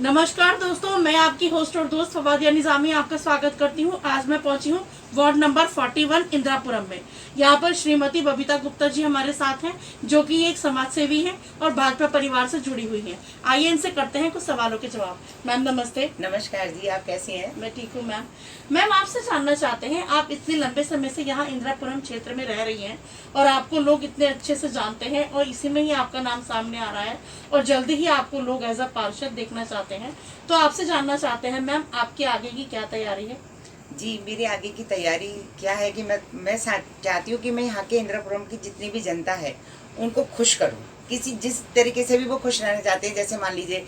नमस्कार दोस्तों, मैं आपकी होस्ट और दोस्त फवादिया निजामी आपका स्वागत करती हूँ। आज मैं पहुंची हूँ वार्ड नंबर 41 इंदिरापुरम में। यहाँ पर श्रीमती बबीता गुप्ता जी हमारे साथ हैं, जो कि एक समाज सेवी हैं और भाजपा परिवार से जुड़ी हुई हैं। आइए इनसे करते हैं कुछ सवालों के जवाब। मैम नमस्ते। नमस्कार जी, आप कैसी हैं? मैं ठीक हूँ मैम। मैम आपसे जानना चाहते हैं, आप इतने लंबे समय से यहाँ इंदिरापुरम क्षेत्र में रह रही हैं और आपको लोग इतने अच्छे से जानते हैं और इसी में ही आपका नाम सामने आ रहा है और जल्दी ही आपको लोग एज अ पार्षद देखना चाहते हैं, तो आपसे जानना चाहते हैं मैम, आपके आगे की क्या तैयारी है? जी, मेरे आगे की तैयारी क्या है कि मैं चाहती हूँ कि मैं यहाँ के इंदिरापुरम की जितनी भी जनता है उनको खुश करूँ। किसी जिस तरीके से भी वो खुश रहना चाहते हैं, जैसे मान लीजिए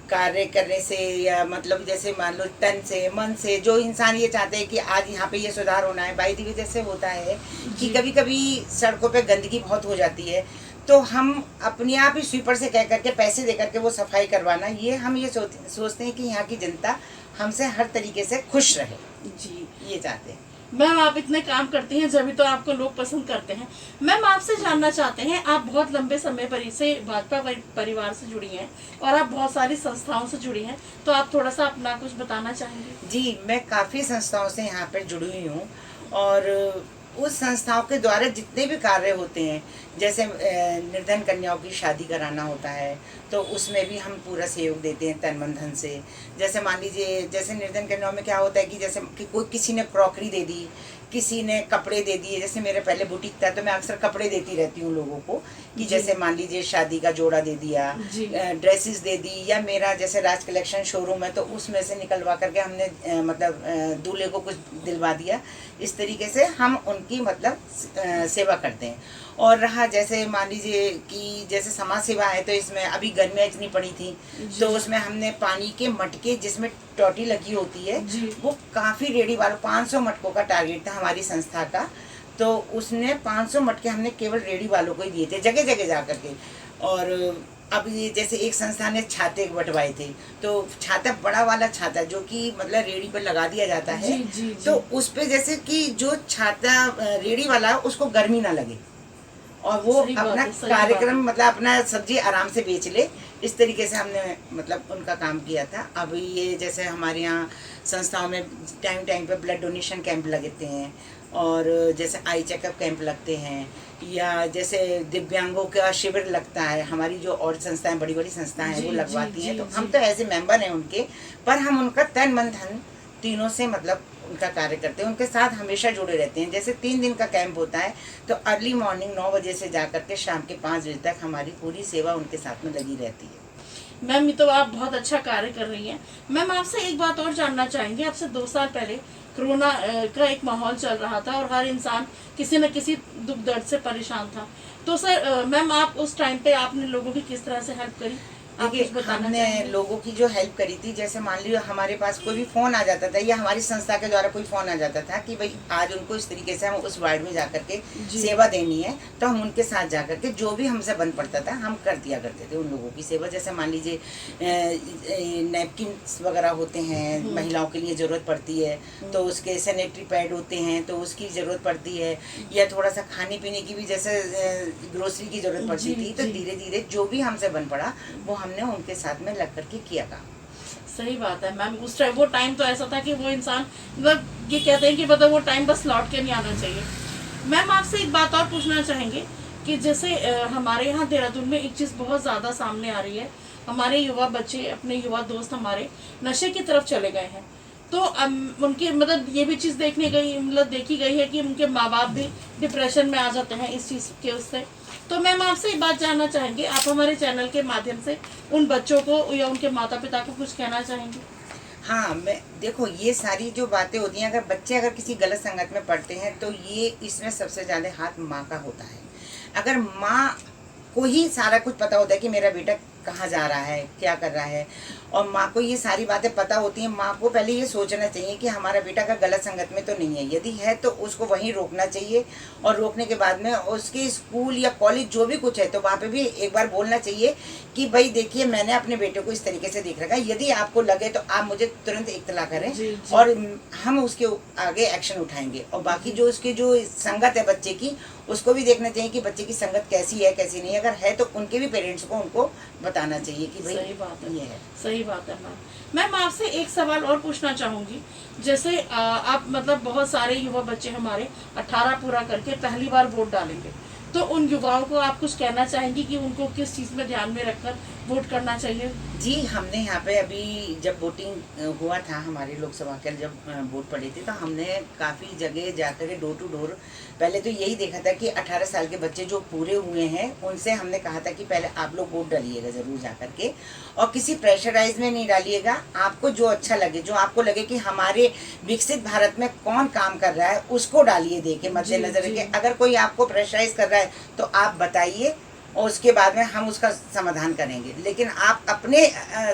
कार्य करने से, या मतलब जैसे मान लो तन से मन से, जो इंसान ये चाहते हैं कि आज यहाँ पे ये सुधार होना है। बाई दी वे जैसे होता है कि कभी कभी सड़कों पे गंदगी बहुत हो जाती है, तो हम अपने आप ही स्वीपर से कह करके पैसे दे करके वो सफाई करवाना, ये हम ये सोचते हैं कि यहाँ की जनता हमसे हर तरीके से खुश रहे। जी, ये चाहते हैं। मैम आप इतने काम करती हैं जब तो आपको लोग पसंद करते हैं। मैम आपसे जानना चाहते हैं, आप बहुत लंबे समय से भाजपा परिवार से जुड़ी हैं और आप बहुत सारी संस्थाओं से जुड़ी हैं, तो आप थोड़ा सा अपना कुछ बताना चाहेंगे? जी, मैं काफ़ी संस्थाओं से यहाँ पर जुड़ी हुई हूँ और उस संस्थाओं के द्वारा जितने भी कार्य होते हैं, जैसे निर्धन कन्याओं की शादी कराना होता है, तो उसमें भी हम पूरा सहयोग देते हैं तन मन धन से। जैसे मान लीजिए, जैसे निर्धन कन्याओं में क्या होता है कि जैसे कि कोई किसी ने क्रॉकरी दे दी, किसी ने कपड़े दे दिए। जैसे मेरे पहले बुटीक था तो मैं अक्सर कपड़े देती रहती हूँ लोगों को, कि जैसे मान लीजिए शादी का जोड़ा दे दिया, ड्रेसेस दे दी, या मेरा जैसे राज कलेक्शन शोरूम है तो उसमें से निकलवा करके हमने मतलब दूल्हे को कुछ दिलवा दिया। इस तरीके से हम उनकी मतलब सेवा करते हैं। और रहा जैसे मान लीजिए कि जैसे समाज सेवा है, तो इसमें अभी गर्मियाँ इतनी पड़ी थी तो उसमें हमने पानी के मटके जिसमें टोटी लगी होती है, वो काफ़ी रेडी वालों 500 मटकों का टारगेट था हमारी संस्था का, तो उसने 500 मटके हमने केवल रेडी वालों को ही दिए थे, जगह जगह जा करके। और अब ये जैसे एक संस्था ने छाते बंटवाए थे, तो छाता बड़ा वाला छाता जो कि मतलब रेडी पर लगा दिया जाता है, तो उस पे जैसे कि जो छाता रेडी वाला उसको गर्मी ना लगे और वो अपना कार्यक्रम मतलब अपना सब्जी आराम से बेच ले, इस तरीके से हमने मतलब उनका काम किया था। अब ये जैसे हमारे यहाँ संस्थाओं में टाइम टाइम पे ब्लड डोनेशन कैंप लगते हैं, और जैसे आई चेकअप कैंप लगते हैं, या जैसे दिव्यांगों का शिविर लगता है। हमारी जो और संस्थाएं बड़ी बड़ी संस्थाएं हैं वो लगवाती हैं, तो हम तो ऐसे मेंबर हैं उनके, पर हम उनका तन मन धन तीनों से मतलब उनका कार्य करते हैं, उनके साथ हमेशा जुड़े रहते हैं। जैसे 3 दिन का कैंप होता है तो अर्ली मॉर्निंग 9 बजे से जा करके शाम के 5 बजे तक हमारी पूरी सेवा उनके साथ में लगी रहती है। मैम ये तो आप बहुत अच्छा कार्य कर रही हैं। मैम आपसे एक बात और जानना चाहेंगे, आपसे 2 साल पहले कोरोना का एक माहौल चल रहा था और हर इंसान किसी न किसी दुख दर्द से परेशान था, तो सर मैम आप उस टाइम पे आपने लोगों की किस तरह से हेल्प करी? देखिए, हमने लोगों की जो हेल्प करी थी, जैसे मान लीजिए हमारे पास कोई भी फ़ोन आ जाता था या हमारी संस्था के द्वारा कोई फ़ोन आ जाता था कि भाई आज उनको इस तरीके से हम उस वार्ड में जाकर के सेवा देनी है, तो हम उनके साथ जाकर के जो भी हमसे बन पड़ता था हम कर दिया करते थे उन लोगों की सेवा। जैसे मान लीजिए नैपकिन वगैरह होते हैं, महिलाओं के लिए ज़रूरत पड़ती है, तो उसके सैनिटरी पैड होते हैं तो उसकी ज़रूरत पड़ती है, या थोड़ा सा खाने पीने की भी जैसे ग्रोसरी की ज़रूरत पड़ती थी, तो धीरे धीरे जो भी हमसे बन पड़ा वो हमने उनके साथ में लग करके किया था। सही बात है मैम। उस टाइम वो टाइम तो ऐसा था कि वो इंसान मतलब ये कहते हैं कि मतलब वो टाइम बस लौट के नहीं आना चाहिए। मैम आपसे एक बात और पूछना चाहेंगे कि जैसे हमारे यहाँ देहरादून में एक चीज़ बहुत ज़्यादा सामने आ रही है, हमारे युवा बच्चे, अपने युवा दोस्त हमारे नशे की तरफ चले गए हैं, तो उनकी मतलब ये भी चीज़ देखी गई है कि उनके माँ बाप भी डिप्रेशन में आ जाते हैं इस चीज़ के उससे। तो मैम आपसे एक बात जानना चाहेंगे, आप हमारे चैनल के माध्यम से उन बच्चों को या उनके माता पिता को कुछ कहना चाहेंगे? हाँ, मैं देखो ये सारी जो बातें होती हैं, अगर बच्चे अगर किसी गलत संगत में पढ़ते हैं तो ये इसमें सबसे ज़्यादा हाथ माँ का होता है। अगर माँ को ही सारा कुछ पता होता है कि मेरा बेटा कहाँ जा रहा है, क्या कर रहा है, और माँ को ये सारी बातें पता होती हैं, माँ को पहले ये सोचना चाहिए कि हमारा बेटा का गलत संगत में तो नहीं है, यदि है तो उसको वहीं रोकना चाहिए, और रोकने के बाद में उसके स्कूल या कॉलेज जो भी कुछ है तो वहाँ पे भी एक बार बोलना चाहिए कि भाई देखिए मैंने अपने बेटे को इस तरीके से देख रखा है, यदि आपको लगे तो आप मुझे तुरंत इत्तला करें और हम उसके आगे एक्शन उठाएंगे। और बाकी जो उसकी जो संगत है बच्चे की, उसको भी देखना चाहिए कि बच्चे की संगत कैसी है कैसी नहीं है। अगर है तो उनके भी पेरेंट्स को उनको बताना चाहिए कि भाई सही बात है, ये है। सही बात है मैम आपसे एक सवाल और पूछना चाहूंगी। जैसे आप मतलब बहुत सारे युवा बच्चे हमारे 18 पूरा करके पहली बार वोट डालेंगे, तो उन युवाओं को आप कुछ कहना चाहेंगी कि उनको किस चीज़ में ध्यान में रखकर वोट करना चाहिए? जी, हमने यहाँ पे अभी जब वोटिंग हुआ था हमारे लोकसभा के जब वोट पड़े थे, तो हमने काफ़ी जगह जाकर के डोर टू डोर पहले तो यही देखा था कि 18 साल के बच्चे जो पूरे हुए हैं उनसे हमने कहा था कि पहले आप लोग वोट डालिएगा ज़रूर जा कर के, और किसी प्रेशराइज में नहीं डालिएगा। आपको जो अच्छा लगे, जो आपको लगे कि हमारे विकसित भारत में कौन काम कर रहा है उसको डालिए, दे के मद्देनजर के। अगर कोई आपको प्रेशराइज कर रहा है तो आप बताइए और उसके बाद में हम उसका समाधान करेंगे। लेकिन आप अपने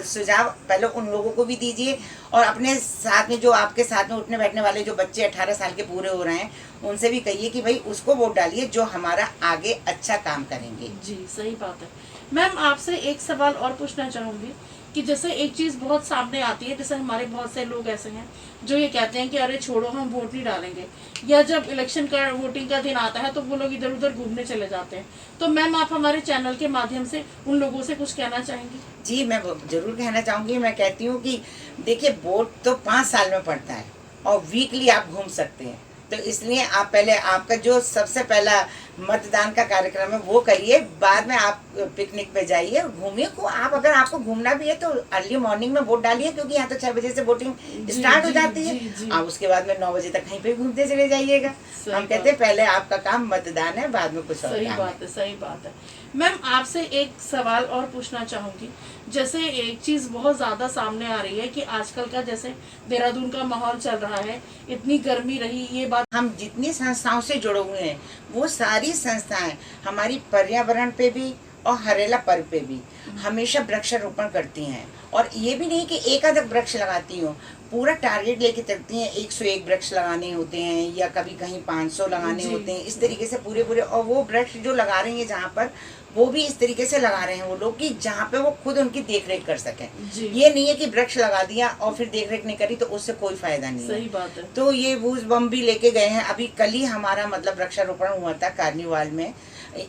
सुझाव पहले उन लोगों को भी दीजिए, और अपने साथ में जो आपके साथ में उठने बैठने वाले जो बच्चे 18 साल के पूरे हो रहे हैं उनसे भी कहिए कि भाई उसको वोट डालिए जो हमारा आगे अच्छा काम करेंगे। जी सही बात है मैम। आपसे एक सवाल और पूछना चाहूँगी कि जैसे एक चीज़ बहुत सामने आती है, जैसे हमारे बहुत से लोग ऐसे हैं जो ये कहते हैं कि अरे छोड़ो हम वोट नहीं डालेंगे, या जब इलेक्शन का वोटिंग का दिन आता है तो वो लोग इधर उधर घूमने चले जाते हैं। तो मैम आप हमारे चैनल के माध्यम से उन लोगों से कुछ कहना चाहेंगी? जी, मैं जरूर कहना चाहूँगी। मैं कहती हूँ कि देखिए, वोट तो 5 साल में पड़ता है और वीकली आप घूम सकते हैं। तो इसलिए आप पहले आपका जो सबसे पहला मतदान का कार्यक्रम है वो करिए, बाद में आप पिकनिक पे जाइए, घूमिए को। आप अगर आपको घूमना भी है तो अर्ली मॉर्निंग में वोट डालिए, क्योंकि यहाँ तो 6 बजे से वोटिंग स्टार्ट हो जाती है। आप उसके बाद में 9 बजे तक कहीं पे घूमते चले जाइएगा। हम कहते हैं पहले आपका काम मतदान है, बाद में कुछ और सही काम बात है, सही बात है मैम। आपसे एक सवाल और पूछना चाहूँगी। जैसे एक चीज़ बहुत ज़्यादा सामने आ रही है कि आजकल का जैसे देहरादून का माहौल चल रहा है, इतनी गर्मी रही, ये बात हम जितनी संस्थाओं से जुड़े हुए हैं वो सारी संस्थाएं हमारी पर्यावरण पे भी और हरेला पर्व पे भी हमेशा वृक्षारोपण करती हैं। और ये भी नहीं कि एक आध वृक्ष लगाती हो, पूरा टारगेट लेके चलती हैं। 101 वृक्ष लगाने होते हैं या कभी कहीं 500 लगाने होते हैं, इस तरीके से पूरे पूरे। और वो वृक्ष जो लगा रही हैं जहाँ पर, वो भी इस तरीके से लगा रहे हैं वो लोग कि जहाँ पे वो खुद उनकी देख रेख कर सकें। ये नहीं है कि वृक्ष लगा दिया और फिर देख रेख नहीं करी तो उससे कोई फायदा नहीं है। सही बात है। तो ये बूझ बम भी लेके गए हैं। अभी कल ही हमारा मतलब वृक्षारोपण हुआ था कार्निवाल में,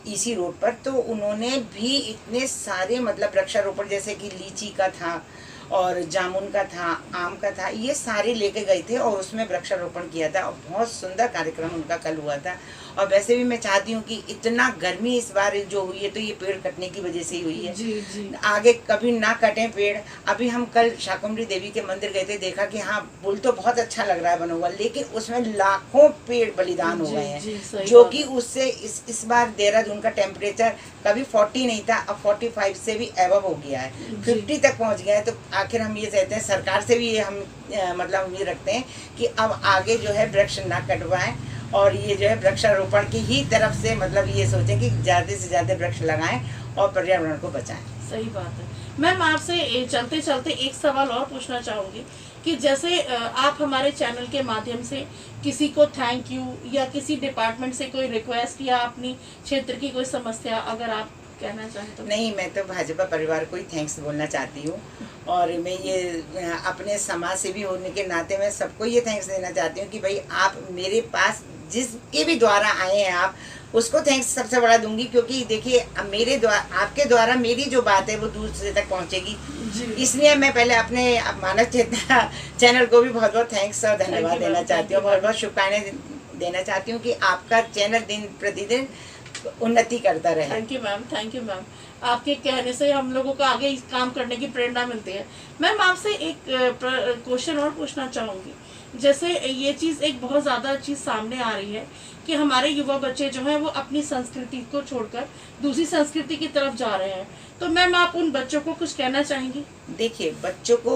इसी रोड पर। तो उन्होंने भी इतने सारे मतलब वृक्षारोपण, जैसे कि लीची का था और जामुन का था, आम का था, ये सारे लेके गए थे और उसमें वृक्षारोपण किया था। और बहुत सुंदर कार्यक्रम उनका कल हुआ था। और वैसे भी मैं चाहती हूँ कि इतना गर्मी इस बार जो हुई है तो ये पेड़ कटने की वजह से ही हुई है। जी। आगे कभी ना कटें पेड़। अभी हम कल शाकुंभरी देवी के मंदिर गए थे, देखा कि हाँ पुल तो बहुत अच्छा लग रहा है बना हुआ, लेकिन उसमें लाखों पेड़ बलिदान हो गए हैं। जो कि उससे इस बार देहरादून का टेम्परेचर कभी 40 नहीं था, अब 45 से भी एबव हो गया है, 50 तक पहुँच गया है। तो आखिर हम ये कहते हैं, सरकार से भी ये हम मतलब उम्मीद रखते हैं कि अब आगे जो है वृक्ष ना कटवाएं और ये जो है वृक्षारोपण की ही तरफ से मतलब ये सोचें कि ज़्यादा से ज़्यादा वृक्ष लगाएं और पर्यावरण को बचाएं। सही बात है मैम। आपसे चलते चलते एक सवाल और पूछना चाहूँगी कि जैसे आप हमारे चैनल के माध्यम से किसी को थैंक यू या किसी डिपार्टमेंट से कोई रिक्वेस्ट या अपनी क्षेत्र की कोई समस्या अगर आप कहना चाहें तो? नहीं, मैं तो भाजपा परिवार को ही थैंक्स बोलना चाहती हूँ। और मैं ये अपने समाज सेवी होने के नाते मैं सबको ये थैंक्स देना चाहती हूँ कि भाई आप मेरे पास जिसके भी द्वारा आए हैं आप उसको थैंक्स सबसे बड़ा दूंगी। क्योंकि देखिए, मेरे द्वारा आपके द्वारा मेरी जो बात है वो दूसरे तक पहुँचेगी। इसलिए मैं पहले अपने मानव चेतना चैनल को भी बहुत बहुत थैंक्स और धन्यवाद देना चाहती हूँ, बहुत बहुत शुभकामनाएं देना चाहती हूँ कि आपका चैनल दिन प्रतिदिन उन्नति करता रहे। Thank you ma'am, thank you ma'am. आपके कहने से हम लोगों को आगे इस काम करने की प्रेरणा मिलती है। मैम आपसे एक क्वेश्चन और पूछना चाहूँगी। जैसे ये चीज़ एक बहुत ज़्यादा चीज़ सामने आ रही है कि हमारे युवा बच्चे जो हैं वो अपनी संस्कृति को छोड़कर दूसरी संस्कृति की तरफ जा रहे हैं। तो मैम आप उन बच्चों को कुछ कहना चाहेंगी? देखिए, बच्चों को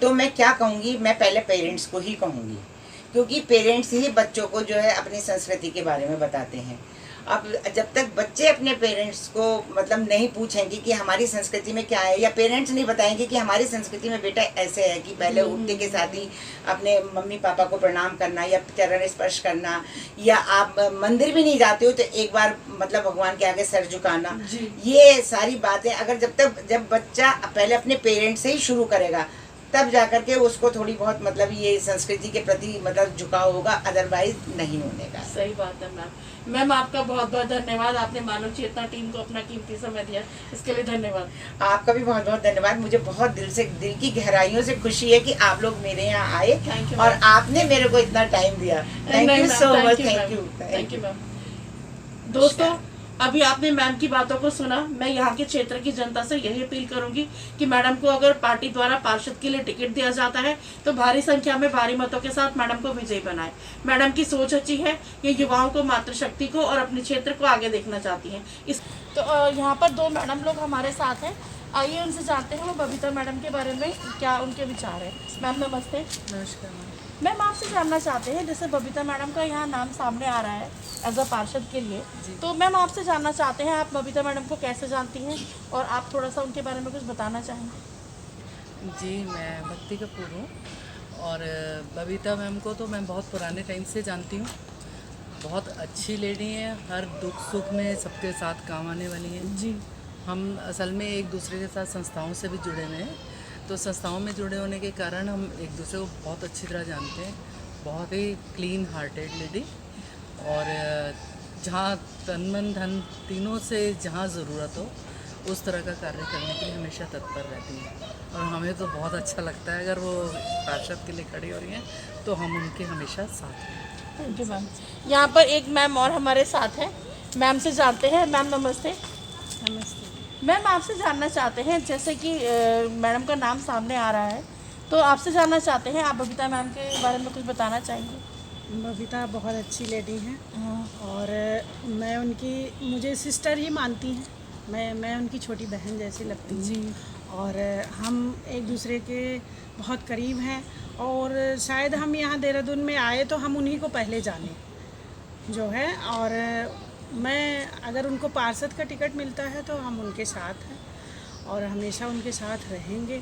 तो मैं क्या कहूँगी, मैं पहले पेरेंट्स को ही कहूँगी, क्योंकि पेरेंट्स ही बच्चों को जो है अपनी संस्कृति के बारे में बताते हैं। अब जब तक बच्चे अपने पेरेंट्स को मतलब नहीं पूछेंगे कि हमारी संस्कृति में क्या है, या पेरेंट्स नहीं बताएंगे कि हमारी संस्कृति में बेटा ऐसे है कि पहले उठते के साथ ही अपने मम्मी पापा को प्रणाम करना या चरण स्पर्श करना, या आप मंदिर भी नहीं जाते हो तो एक बार मतलब भगवान के आगे सर झुकाना, ये सारी बातें अगर जब बच्चा पहले अपने पेरेंट्स से ही शुरू करेगा तब जाकर के उसको थोड़ी बहुत मतलब ये संस्कृति के प्रति मतलब झुकाव होगा, अदरवाइज नहीं होने का। सही बात है मैम। मैम आपका बहुत बहुत धन्यवाद, आपने मानव चेतना टीम को अपना कीमती समय दिया, इसके लिए धन्यवाद। आपका भी बहुत बहुत धन्यवाद। मुझे बहुत दिल की गहराइयों से खुशी है कि आप लोग मेरे यहाँ आए Thank you, और ma'am. आपने मेरे को इतना टाइम दिया। थैंक नहीं, you ma'am, so thank much. you, thank ma'am. You. Thank you ma'am. दोस्तों, अभी आपने मैम की बातों को सुना। मैं यहाँ के क्षेत्र की जनता से यही अपील करूंगी कि मैडम को अगर पार्टी द्वारा पार्षद के लिए टिकट दिया जाता है तो भारी संख्या में भारी मतों के साथ मैडम को विजयी बनाए। मैडम की सोच अच्छी है, ये युवाओं को, मातृशक्ति को और अपने क्षेत्र को आगे देखना चाहती हैं। इस तो यहाँ पर दो मैडम लोग हमारे साथ हैं, आइए उनसे जानते हैं वो बबीता मैडम के बारे में क्या उनके विचार है। मैम नमस्ते। नमस्कार मैम। मैम आपसे जानना चाहते हैं, जैसे बबीता मैडम का यहाँ नाम सामने आ रहा है एज अ पार्षद के लिए, तो मैम आपसे जानना चाहते हैं आप बबीता मैडम को कैसे जानती हैं और आप थोड़ा सा उनके बारे में कुछ बताना चाहेंगे। जी, मैं भक्ति कपूर हूँ और बबीता मैम को तो मैं बहुत पुराने टाइम से जानती हूँ। बहुत अच्छी लेडी हैं, हर दुख सुख में सबके साथ काम आने वाली हैं। जी। हम असल में एक दूसरे के साथ संस्थाओं से भी जुड़े हुए हैं, तो संस्थाओं में जुड़े होने के कारण हम एक दूसरे को बहुत अच्छी तरह जानते हैं। बहुत ही क्लीन हार्टेड लेडी और जहाँ तन मन धन तीनों से जहाँ ज़रूरत हो उस तरह का कार्य करने के लिए हमेशा तत्पर रहती हैं और हमें तो बहुत अच्छा लगता है अगर वो पार्षद के लिए खड़ी हो रही हैं तो हम उनके हमेशा साथ हैं। Thank you ma'am. यहाँ पर एक मैम और हमारे साथ हैं, मैम से जानते हैं। मैम नमस्ते। नमस्ते। मैम आपसे जानना चाहते हैं, जैसे कि मैडम का नाम सामने आ रहा है, तो आपसे जानना चाहते हैं आप बबीता मैम के बारे में कुछ बताना चाहेंगे। बबीता बहुत अच्छी लेडी हैं हाँ। और मैं उनकी, मुझे सिस्टर ही मानती हैं। मैं उनकी छोटी बहन जैसी लगती हूँ जी। और हम एक दूसरे के बहुत करीब हैं और शायद हम यहाँ देहरादून में आए तो हम उन्हीं को पहले जाने जो है। और मैं अगर उनको पार्षद का टिकट मिलता है तो हम उनके साथ हैं और हमेशा उनके साथ रहेंगे।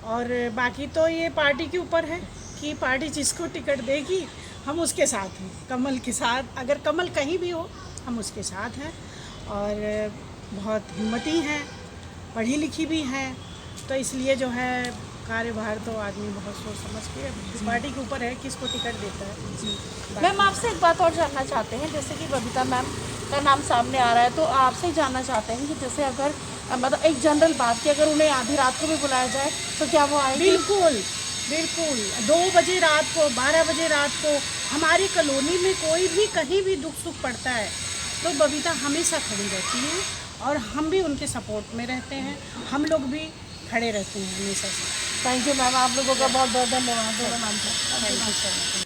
और बाकी तो ये पार्टी के ऊपर है कि पार्टी जिसको टिकट देगी हम उसके साथ हैं, कमल के साथ। अगर कमल कहीं भी हो हम उसके साथ हैं और बहुत हिम्मती हैं, पढ़ी लिखी भी हैं, तो इसलिए जो है कार्यभार तो आदमी बहुत सोच समझ के, पार्टी के ऊपर है किसको टिकट देता है। जी। मैम आपसे एक बात और जानना चाहते हैं, जैसे कि बबीता मैम का नाम सामने आ रहा है तो आपसे ही जानना चाहते हैं कि जैसे अगर मतलब एक जनरल बात कि अगर उन्हें आधी रात को भी बुलाया जाए तो क्या वो आएंगे? बिल्कुल बिल्कुल। 2 बजे रात को, 12 बजे रात को हमारी कॉलोनी में कोई भी कहीं भी दुख सुख पड़ता है तो बबीता हमेशा खड़ी रहती है और हम भी उनके सपोर्ट में रहते हैं, हम लोग भी खड़े रहते हैं हमेशा से। थैंक यू मैम, आप लोगों का बहुत बहुत धन्यवाद। Thank you so much.